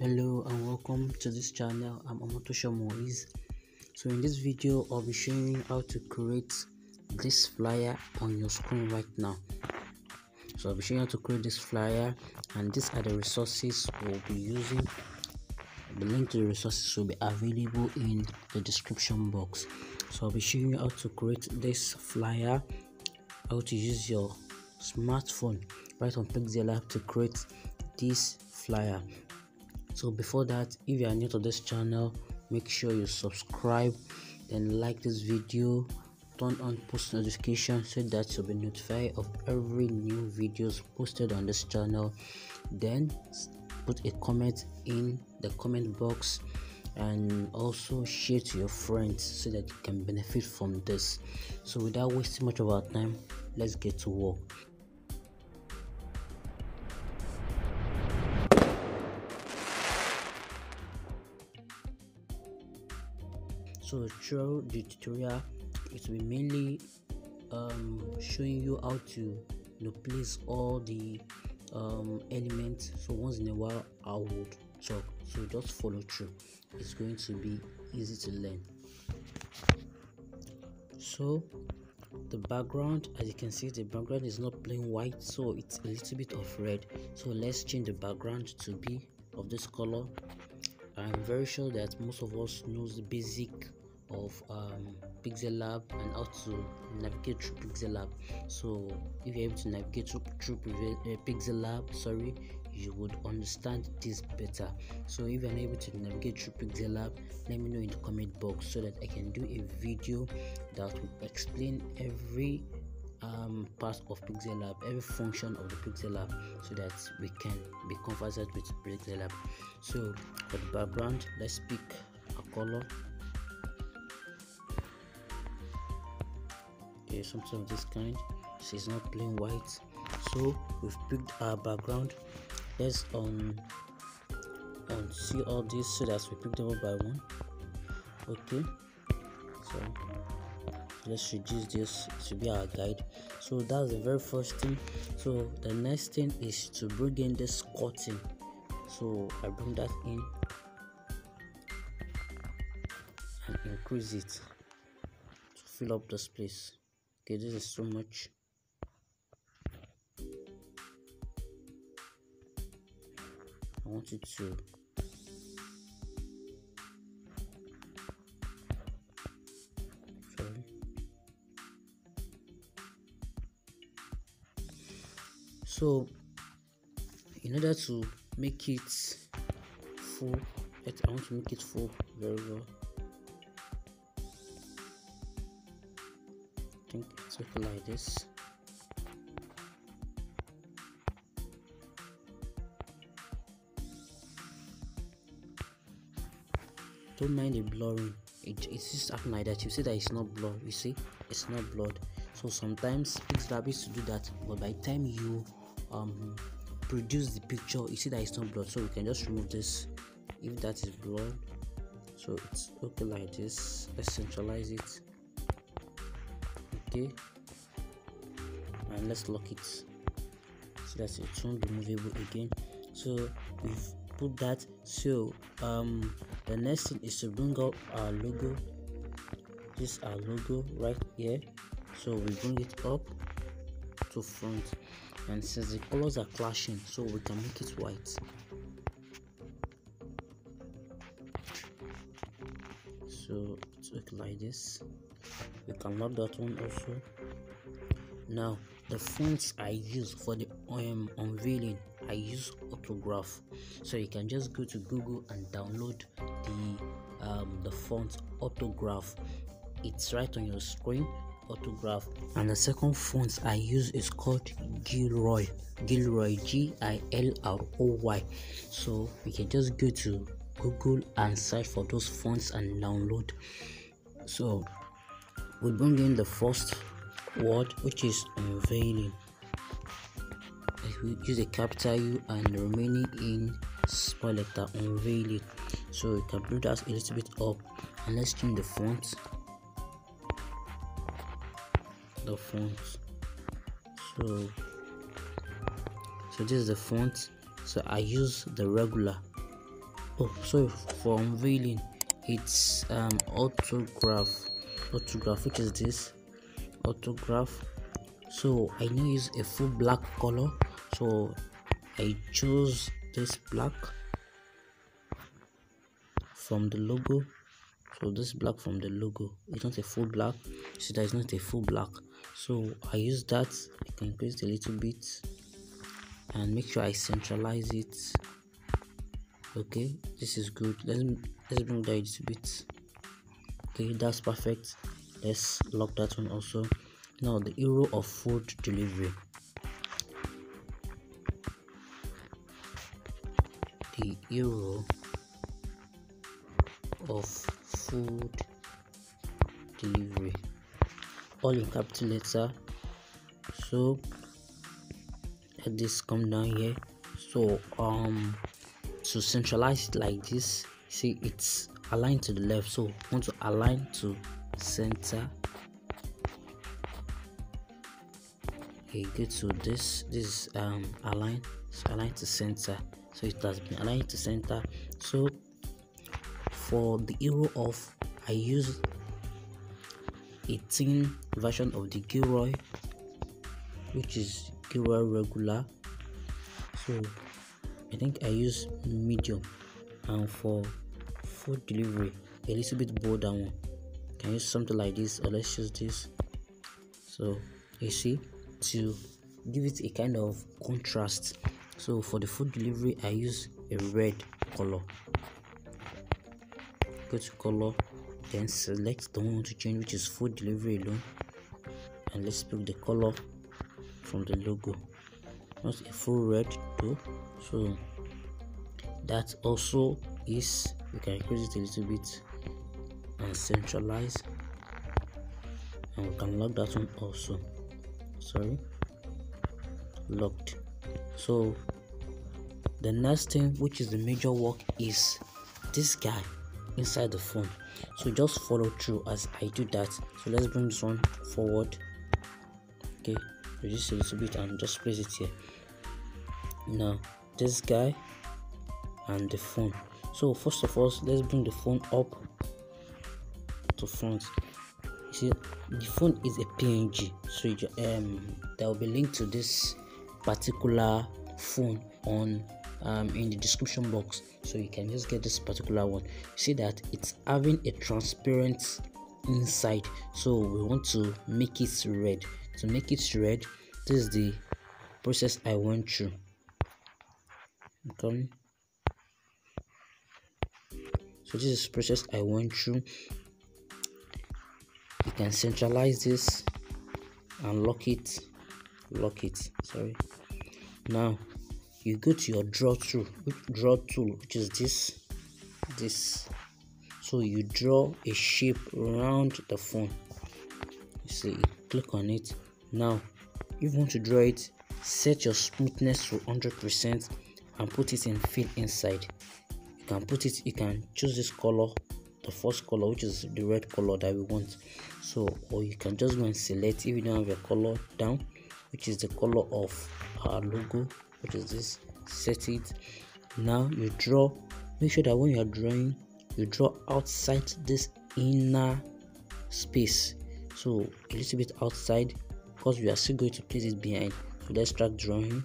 Hello and welcome to this channel. I'm mueez. So in this video I'll be showing you how to create this flyer on your screen right now. So I'll be showing you how to create this flyer, and these are the resources we'll be using. The link to the resources will be available in the description box. So I'll be showing you how to create this flyer, how to use your smartphone right on Pixellab to create this flyer. So before that, if you are new to this channel, make sure you subscribe, then like this video, turn on post notifications so that you'll be notified of every new videos posted on this channel. Then put a comment in the comment box and also share to your friends so that you can benefit from this. So without wasting much of our time, let's get to work. So through the tutorial, it will be mainly showing you how to place all the elements. So once in a while I would talk, so just follow through. It's going to be easy to learn. So the background, as you can see, the background is not plain white, so it's a little bit of red. So let's change the background to be of this color. I'm very sure that most of us knows the basic of Pixellab and how to navigate through Pixellab. So if you're able to navigate through Pixellab, you would understand this better. So if you're unable to navigate through Pixellab, let me know in the comment box so that I can do a video that will explain every part of Pixellab, every function of the Pixellab, so that we can be conversant with Pixellab. So for the background, let's pick a color. Okay, something of this kind. So it's not plain white. So we've picked our background. Let's see all this so that we pick them up by one. Okay, so let's reduce this to be our guide. So that's the very first thing. So the next thing is to bring in this curtain. So I bring that in and increase it to fill up the space. Okay, this is too much. I want it to So in order to make it full, I want to make it full very well. I think it's okay like this. Don't mind the blurring. It's just happening like that. You see that it's not blurred. You see, it's not blurred. So sometimes Pixellab is to do that, but by the time you produce the picture, you see that it's not blurred. So we can just remove this if that is blurred. So it's okay like this. Let's centralize it. Okay, and let's lock it so that it won't be movable again. So we've put that. So the next thing is to bring up our logo. This is our logo right here. So we bring it up to front, and since the colors are clashing, so we can make it white. So it's okay like this. We can lock that one also. Now the fonts I use for the unveiling, I use autograph. So you can just go to Google and download the font autograph. It's right on your screen, autograph. And the second font I use is called Gilroy, Gilroy. So we can just go to Google and search for those fonts and download. So we bring in the first word, which is unveiling. We use a capital U and the remaining in small letter, unveil it. So we can bring that a little bit up, and let's change the font. So this is the font. So I use the regular Oh, sorry for unveiling. It's autograph, which is this autograph. So I need to use a full black color, so I chose this black from the logo. So this black from the logo, it's not a full black. See that it's not a full black, so I use that. I can increase it a little bit and make sure I centralize it. Okay, this is good. Let's bring that a little bit. Okay, that's perfect. Let's lock that one also. Now the hero of food delivery. The hero of food delivery, all in capital letter. So let this come down here. So to centralize it like this, see it's aligned to the left, so I want to align to center. Okay, go to this is align to center, so it has been aligned to center. So for the hero of, I use a thin version of the Gilroy, which is Gilroy regular. So I think I use medium, and for food delivery a little bit bolder one. Can use something like this, or let's use this. So you see, to give it a kind of contrast, so for the food delivery I use a red color. Go to color, then select the one I want to change, which is food delivery alone, and let's pick the color from the logo, not a full red though. So that also is, we can increase it a little bit and centralize, and we can lock that one also. Sorry, locked. So the next thing, which is the major work, is this guy inside the phone. So just follow through as I do that. So let's bring this one forward. Okay, reduce a little bit and just place it here. Now this guy and the phone. So first of all, let's bring the phone up to front. You see, the phone is a PNG, so you, there will be linked to this particular phone on in the description box, so you can just get this particular one. You see that it's having a transparent inside, so we want to make it red. To make it red, this is the process I went through. Okay, so this is the process I went through. You can centralize this and lock it. Sorry. Now you go to your draw tool, which is this. So you draw a shape around the phone. You see, click on it. Now if you want to draw it, set your smoothness to 100% and put it in fill inside. You can choose this color, the first color, which is the red color that we want. So, or you can just go and select, if you don't have your color down, which is the color of our logo, which is this, set it. Now you draw. Make sure that when you are drawing, you draw outside this inner space, so a little bit outside, because we are still going to place it behind. So let's start drawing.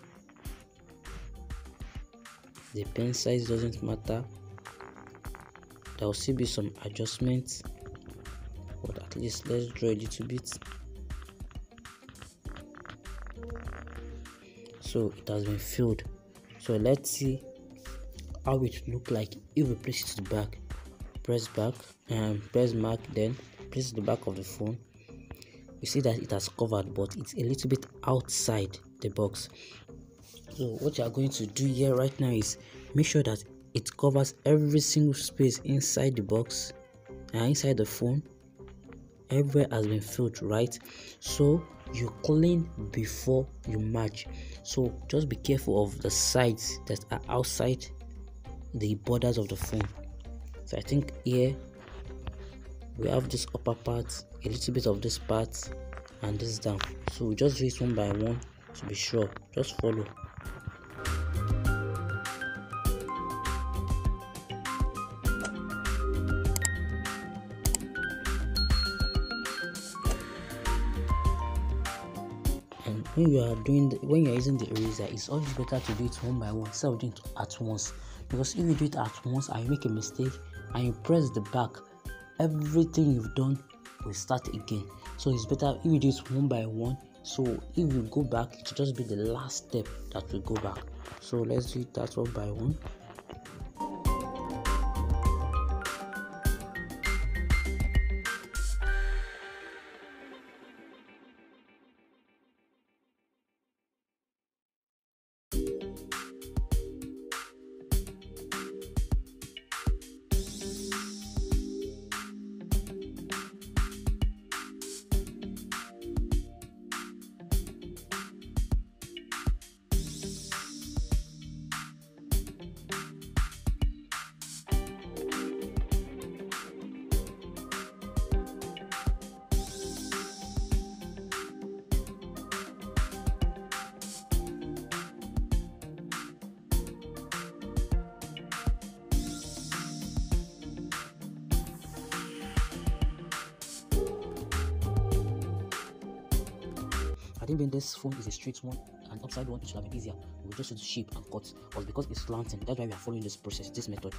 The pen size doesn't matter, there will still be some adjustments, but at least let's draw a little bit. So it has been filled. So let's see how it look like if we place it to the back. Press back and press mark, then place the back of the phone. You see that it has covered, but it's a little bit outside the box. So what you are going to do here right now is make sure that it covers every single space inside the box and inside the phone. Everywhere has been filled, right? So you clean before you match. So just be careful of the sides that are outside the borders of the phone. So I think here we have this upper part, a little bit of this part, and this down. So we just do it one by one to be sure. Just follow. when you are doing when you are using the eraser, it's always better to do it one by one instead of doing it at once, because if you do it at once and you make a mistake and you press the back, everything you've done will start again. So it's better if you do it one by one. So if you go back, it will just be the last step that will go back. So let's do that one by one. I think when this phone is a straight one and upside one, it should have been easier. We'll just use shape and cut, but because it's slanting, that's why we are following this process, this method.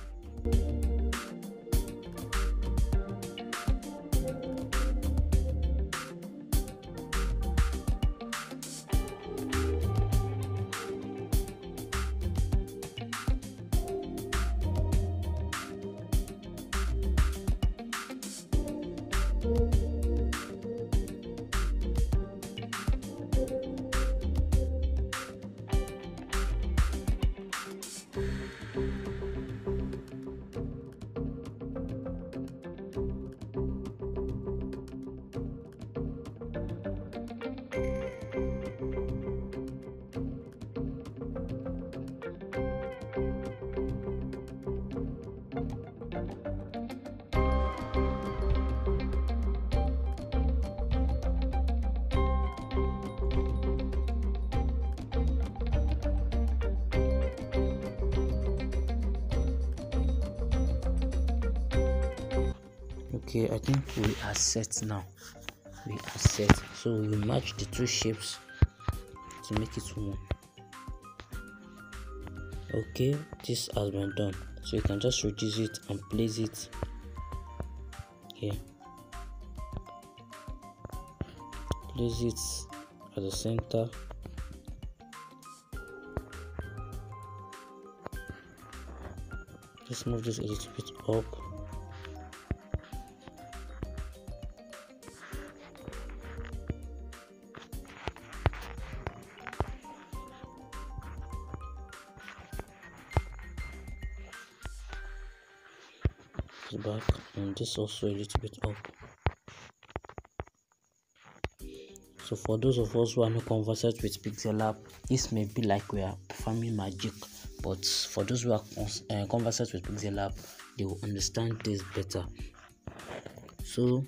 Okay, I think we are set now. We are set. So we match the two shapes to make it one. Okay, this has been done. So you can just reduce it and place it here. Place it at the center. Just move this a little bit up. Back, and this also a little bit up. So for those of us who are not conversant with Pixellab, this may be like we are performing magic, but for those who are conversant with Pixellab, they will understand this better. So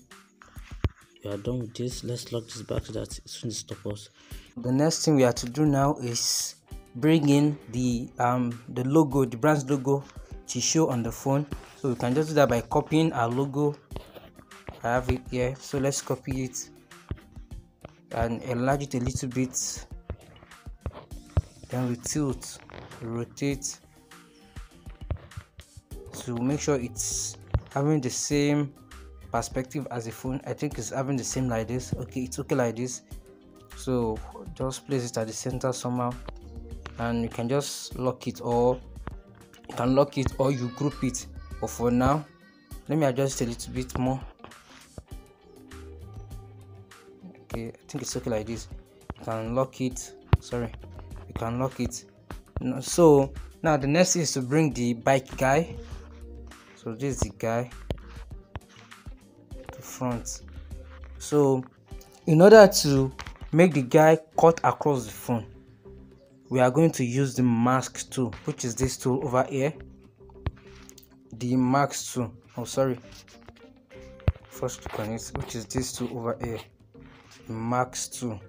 we are done with this. Let's lock this back so that it shouldn't stop us. The next thing we have to do now is bring in the logo, the brand's logo, to show on the phone. So we can just do that by copying our logo. I have it here, so let's copy it and enlarge it a little bit. Then we tilt, rotate to make sure it's having the same perspective as the phone. I think it's having the same like this. Okay, it's okay like this. So just place it at the center somehow, and you can just lock it, or you can lock it, or you group it. But for now, let me adjust a little bit more. Okay, I think it's okay like this. You can lock it. Sorry, you can lock it. So now the next is to bring the bike guy. So this is the guy to front. So in order to make the guy cut across the phone, we are going to use the mask tool, which is this tool over here. The mask tool. Oh, sorry. First click on it, which is this tool over here. The mask tool.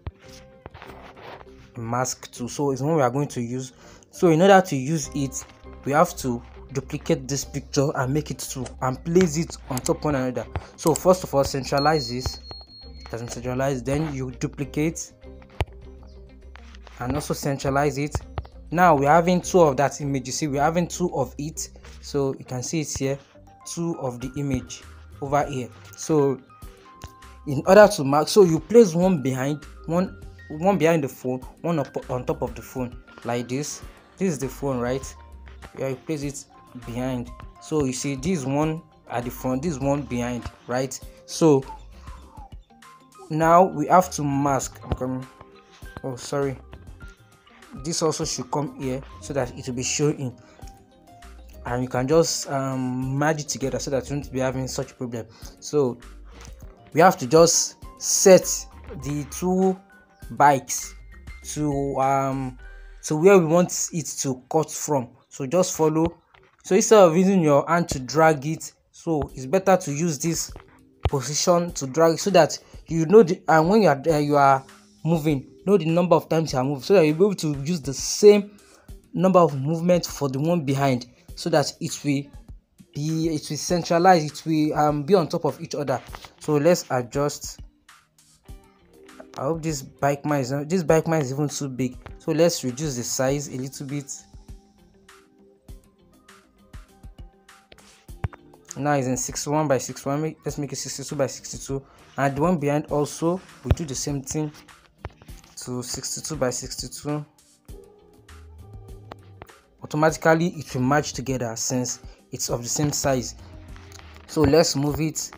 The mask tool. So it's one we are going to use. So in order to use it, we have to duplicate this picture and make it two and place it on top of one another. So first of all, centralize this. It doesn't centralize. Then you duplicate. and also centralize it. Now we're having two of that image. You see, we're having two of it, so you can see it here, two of the image over here. So in order to mark, so you place one behind the phone, one up on top of the phone, like this. This is the phone, right? Yeah, you place it behind. So you see, this one at the front, this one behind, right? So now we have to mask. I'm coming. Oh, sorry. This also should come here so that it will be showing, and you can just merge it together so that you won't be having such problem. So we have to just set the two bikes to where we want it to cut from. So just follow. So instead of using your hand to drag it, so it's better to use this position to drag, so that you know and when you are moving, know the number of times you are moving, so that you'll be able to use the same number of movement for the one behind, so that it will centralize, it will be on top of each other. So let's adjust. I hope this bike man is even too big, so let's reduce the size a little bit. Now it's in 61 by 61. Let's make it 62 by 62, and the one behind also we do the same thing to 62 by 62. Automatically it will match together since it's of the same size. So let's move it.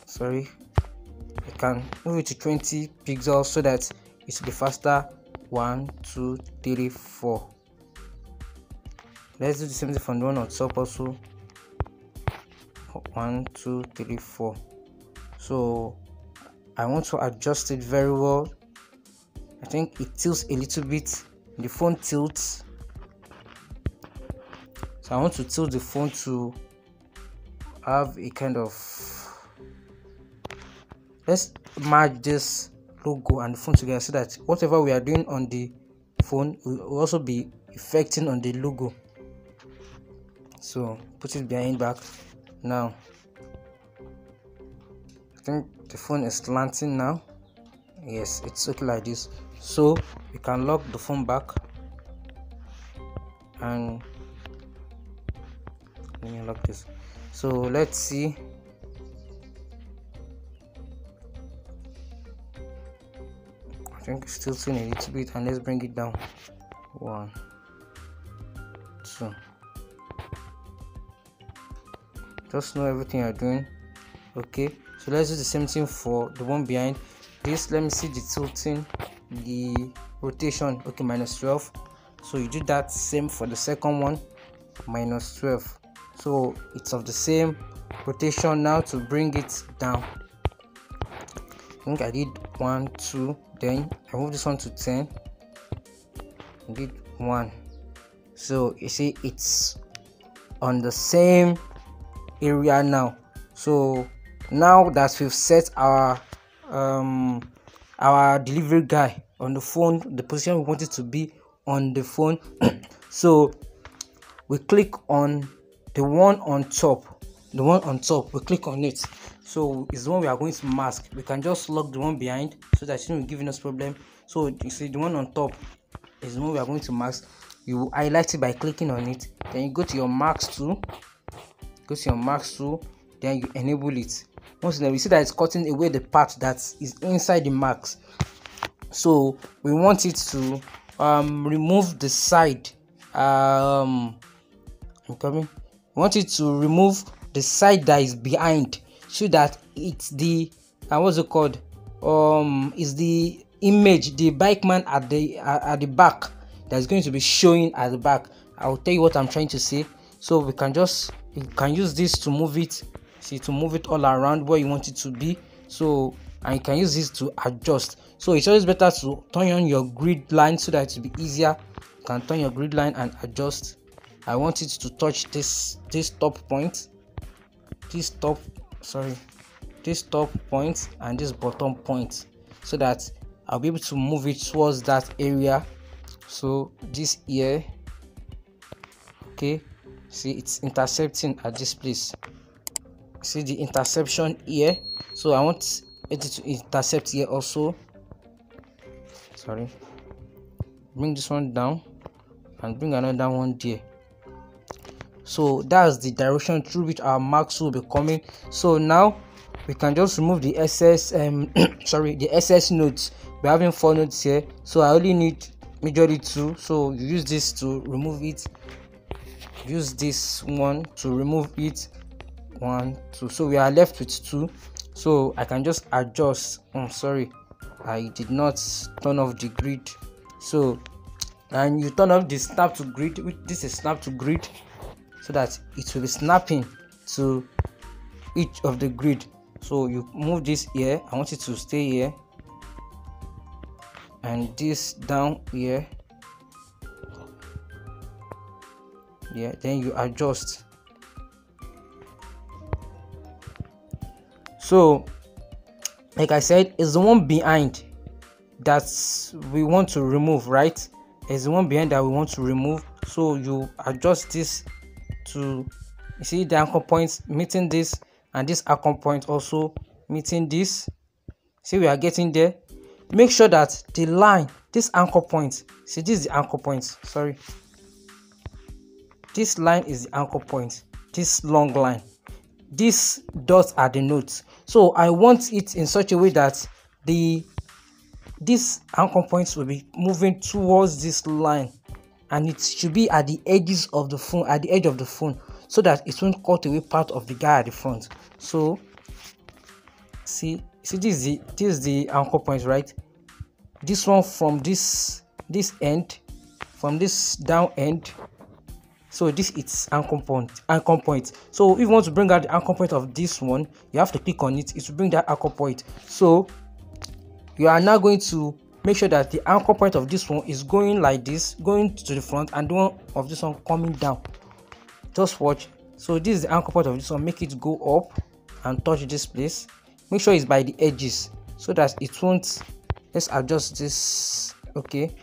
Sorry, I can move it to 20 pixels so that it will be faster. 1 2 3 4. Let's do the same thing from the one on top also. 1 2 3 4. So I want to adjust it very well. I think it tilts a little bit. The phone tilts, so I want to tilt the phone to have a kind of, let's merge this logo and the phone together, so that whatever we are doing on the phone will also be affecting on the logo. So put it behind back. Now I think the phone is slanting now. Yes, it's okay like this. So we can lock the phone back, and let me lock this. So let's see. I think it's still tilting a little bit, and let's bring it down. 1 2. Just know everything you're doing. Okay, so let's do the same thing for the one behind this. Let me see the tilting, the rotation. Okay, -12. So you do that same for the second one, -12. So it's of the same rotation. Now to bring it down, I think I did 1 2, then I move this one to 10. I did 1. So you see it's on the same area now. So now that we've set our delivery guy on the phone, the position we want it to be on the phone, so we click on the one on top. We click on it. So it's the one we are going to mask. We can just lock the one behind so that it won't giving us problem. So you see the one on top is the one we are going to mask. You highlight it by clicking on it, then you go to your mask tool. Then you enable it. Once then we see that it's cutting away the part that is inside the marks. So we want it to remove the side. I'm coming. We want it to remove the side that is behind, so that it's the what's it called? Is the image, the bike man at the back, that's going to be showing at the back. I'll tell you what I'm trying to say. So you can use this to move it. See, to move it all around where you want it to be. So, and you can use this to adjust. So it's always better to turn on your grid line so that it will be easier. You can turn your grid line and adjust. I want it to touch this top point, this top point, and this bottom point, so that I'll be able to move it towards that area. So this here, okay, see it's intercepting at this place. See the interception here, so I want it to intercept here also. So sorry, bring this one down and bring another one there. So that's the direction through which our marks will be coming. So now we can just remove the excess sorry, the excess nodes. We're having 4 nodes here, so I only need majorly 2. So you use this to remove it, use this one to remove it, 1 2, so we are left with 2. So I can just adjust. Sorry, I did not turn off the grid. So, and you turn off the snap to grid. This is snap to grid, so that it will be snapping to each of the grid. So you move this here, I want it to stay here, and this down here, yeah, then you adjust. So like I said, it's the one behind that we want to remove, right? It's the one behind that we want to remove. So you adjust this to, you see the anchor points meeting this, and this anchor point also meeting this. See, we are getting there. Make sure that the line, this anchor point, see, this is the anchor point, sorry, this line is the anchor point, this long line, these dots are the nodes. So I want it in such a way that these anchor points will be moving towards this line, and it should be at the edges of the phone, at the edge of the phone, so that it won't cut away part of the guy at the front. So see this is the anchor point, right? This one from this end, from this down end. So this is anchor point. So if you want to bring out the anchor point of this one, you have to click on it. It will bring that anchor point. So you are now going to make sure that the anchor point of this one is going like this, going to the front, and the one of this one coming down. Just watch. So this is the anchor point of this one. Make it go up and touch this place. Make sure it's by the edges so that it won't. Let's adjust this. Okay,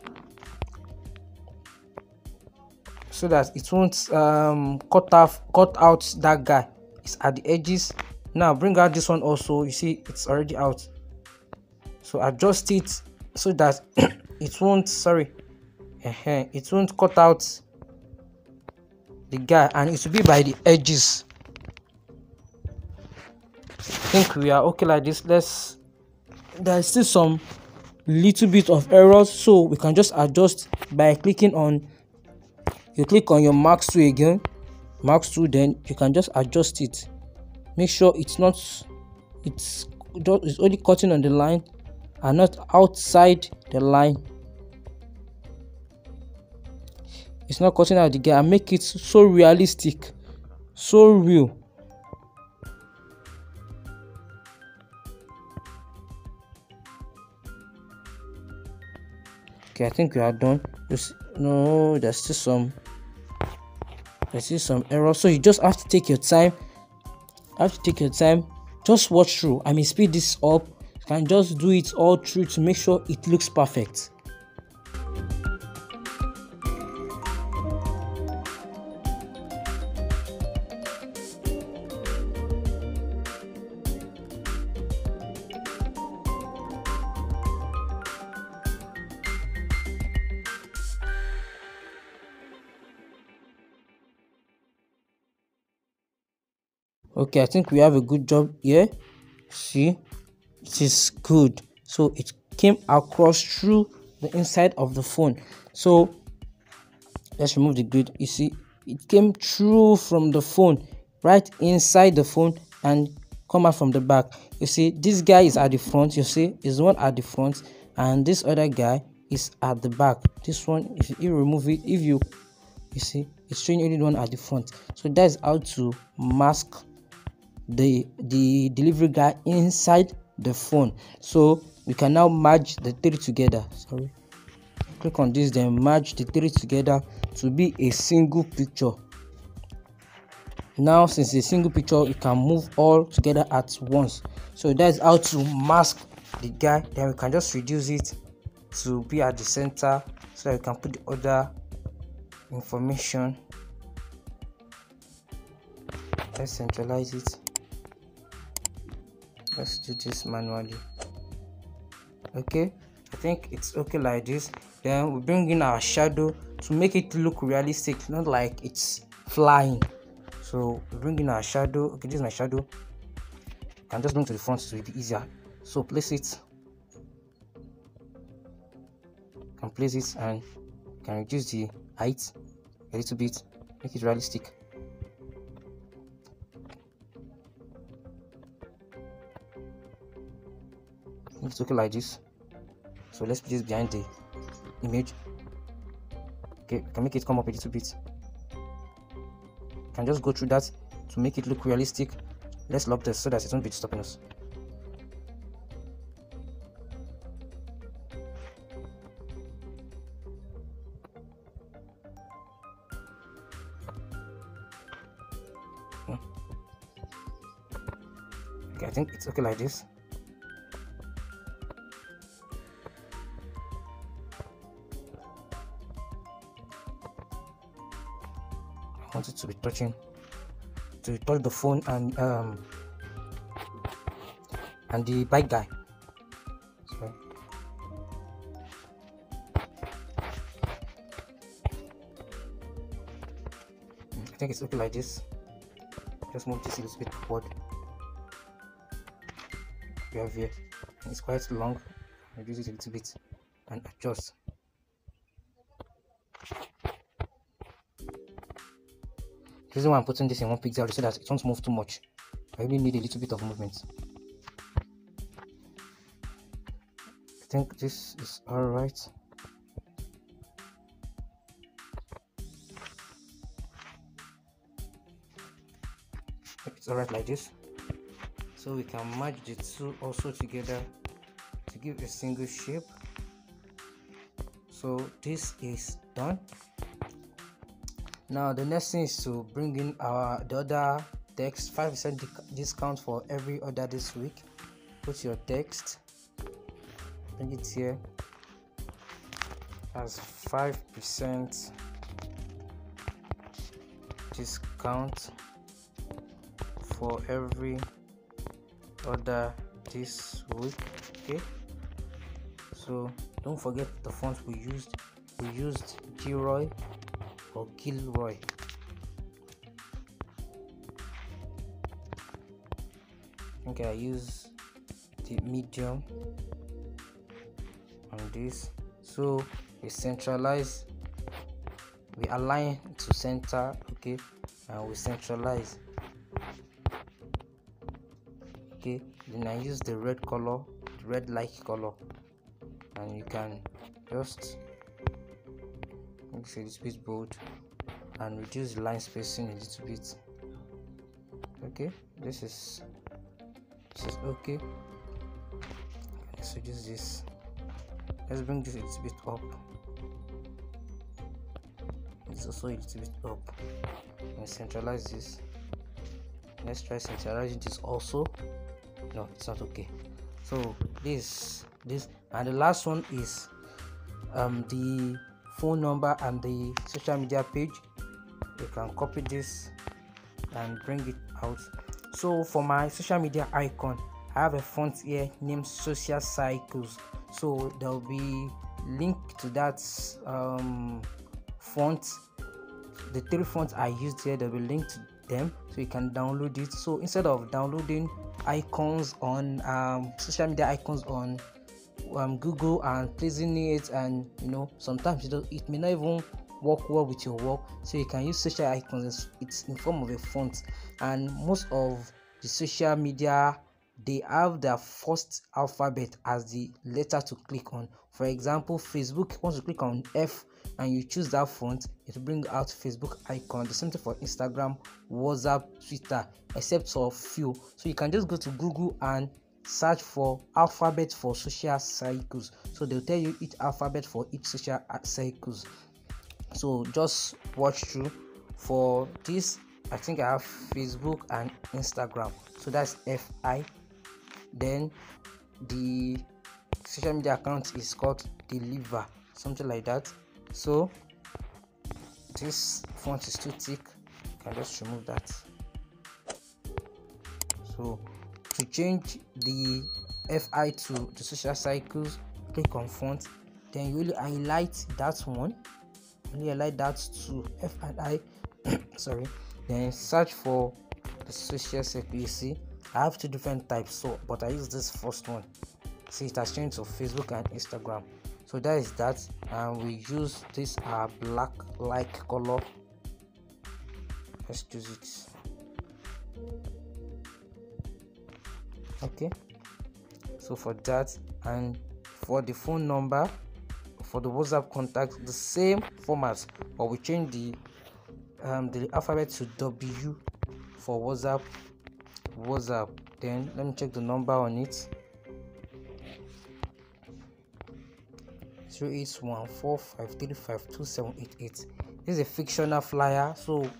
so that it won't cut out that guy. It's at the edges. Now bring out this one also. You see it's already out, so adjust it so that it won't, sorry, it won't cut out the guy, and it will be by the edges. I think we are okay like this. There's still some little bit of errors, so we can just adjust by clicking on, you click on your marks tool again, marks tool, then you can just adjust it. Make sure it's only cutting on the line and not outside the line. It's not cutting out the guy, and make it so realistic, so real. Okay, I think we are done. No, there's still some error, so you just have to take your time. Just watch through. I mean, speed this up. You can just do it all through to make sure it looks perfect. Okay, I think we have a good job here. See, it is good. So it came across through the inside of the phone. So let's remove the grid. You see, it came through from the phone, right inside the phone, and come out from the back. You see, this guy is at the front. You see, is one at the front, and this other guy is at the back. This one, if you remove it, you see, it's showing only one at the front. So that's how to mask the delivery guy inside the phone. So we can now merge the 3 together. Sorry, click on this, then merge the 3 together to be a single picture. Now, since it's a single picture, you can move all together at once. So that's how to mask the guy. Then we can just reduce it to be at the center, so that we can put the other information. Let's centralize it. Let's do this manually. Okay, I think it's okay like this. Then we bring in our shadow to make it look realistic, not like it's flying. So we bring in our shadow. Okay, this is my shadow. I can just bring to the front so it'll be easier. So place it. You can place it and you can reduce the height a little bit, make it realistic. It's okay like this. So let's put this behind the image. Okay, we can make it come up a little bit. You can just go through that to make it look realistic. Let's lock this so that it won't be stopping us. Okay, I think it's okay like this. I want it to be touching, to touch the phone and the bike guy. Sorry. I think it's okay like this. Just move this a little bit forward. We have here, it's quite long. Reduce it a little bit and adjust. The reason why I'm putting this in one pixel is so that it won't move too much. I really need a little bit of movement. I think this is alright. It's alright like this. So we can merge the two also together to give a single shape. So this is done. Now the next thing is to bring in the other text. 5% discount for every order this week. Put your text, bring it here as 5% discount for every order this week. Okay, so don't forget the font we used Gilroy or Gilroy. I think I use the medium on this, so we centralize, we align to center. Okay, and we centralize. Okay, then I use the red color, the red light color, and you can just make sure it's a bit bold and reduce the line spacing a little bit. Okay, this is okay. Let's reduce this. Let's bring this a little bit up. It's also a little bit up. And centralize this. Let's try centralizing this also. No, it's not okay. So this and the last one is the phone number and the social media page. You can copy this and bring it out. So for my social media icon, I have a font here named Social Cycles. So there will be link to that font. The 3 fonts I used here, there will be link to them, so you can download it. So instead of downloading icons on social media icons on Google and placing it, and sometimes it may not even work well with your work, so you can use social icons. It's in form of a font, and most of the social media, they have their first alphabet as the letter to click on. For example, Facebook, once you click on F and you choose that font, it will bring out Facebook icon. The same thing for Instagram, WhatsApp, Twitter, except for few. So you can just go to Google and search for alphabet for social cycles. So they'll tell you each alphabet for each social cycles. So just watch through. For this, I think I have Facebook and Instagram. So that's FI. Then the social media account is called Deliver, something like that. So this font is too thick. You can just remove that. So to change the FI to the social cycles, click on font, then you will highlight that one, you highlight that to F and I sorry, then search for the social circle. You see I have two different types, so but I use this first one. See, it has changed to Facebook and Instagram. So that is that, and we use this black like color. Let's choose it. Okay, so for that, and for the phone number, for the WhatsApp contact, the same format, but we change the alphabet to W for WhatsApp. Then let me check the number on it. 08145352788. This is a fictional flyer, so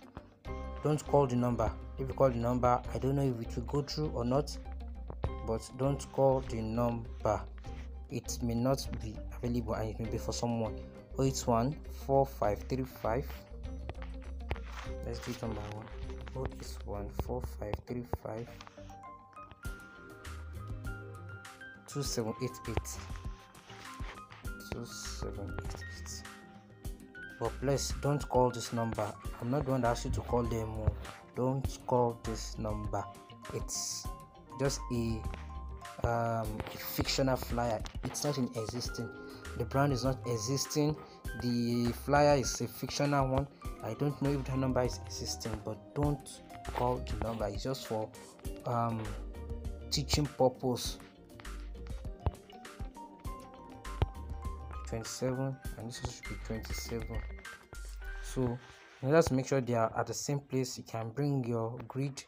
don't call the number. If you call the number, I don't know if it will go through or not, but don't call the number. It may not be available and it may be for someone. 0814535. Let's do it one by one. 0814535 2788. But please don't call this number. I'm not going to ask you to call them more. Don't call this number. It's just a fictional flyer. It's not in existing. The brand is not existing. The flyer is a fictional one. I don't know if the number is existing, but don't call the number. It's just for teaching purpose. 27 and this should be 27. So in order to make sure they are at the same place, you can bring your grid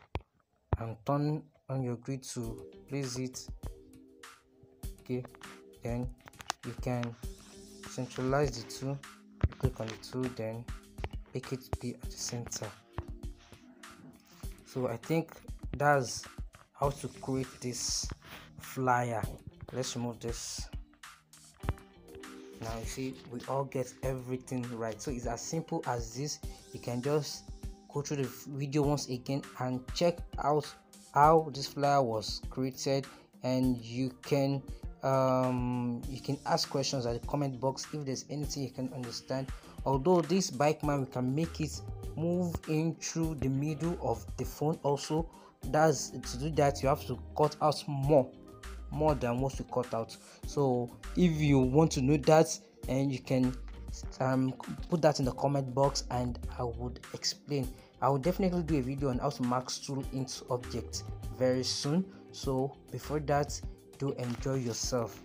and turn on your grid to place it. Okay, then you can centralize the two. Click on the two, then make it be at the center. So I think that's how to create this flyer. Let's remove this. Now you see we all get everything right. So it's as simple as this. You can just go through the video once again and check out how this flyer was created, and you can ask questions at the comment box if there's anything you can understand. Although this bike man, we can make it move in through the middle of the phone also. That's to do that you have to cut out more than what we cut out. So if you want to know that, and you can put that in the comment box and I would explain. I will definitely do a video on how to mark tool into object very soon. So before that, do enjoy yourself.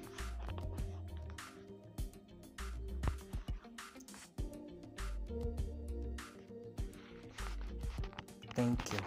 Thank you.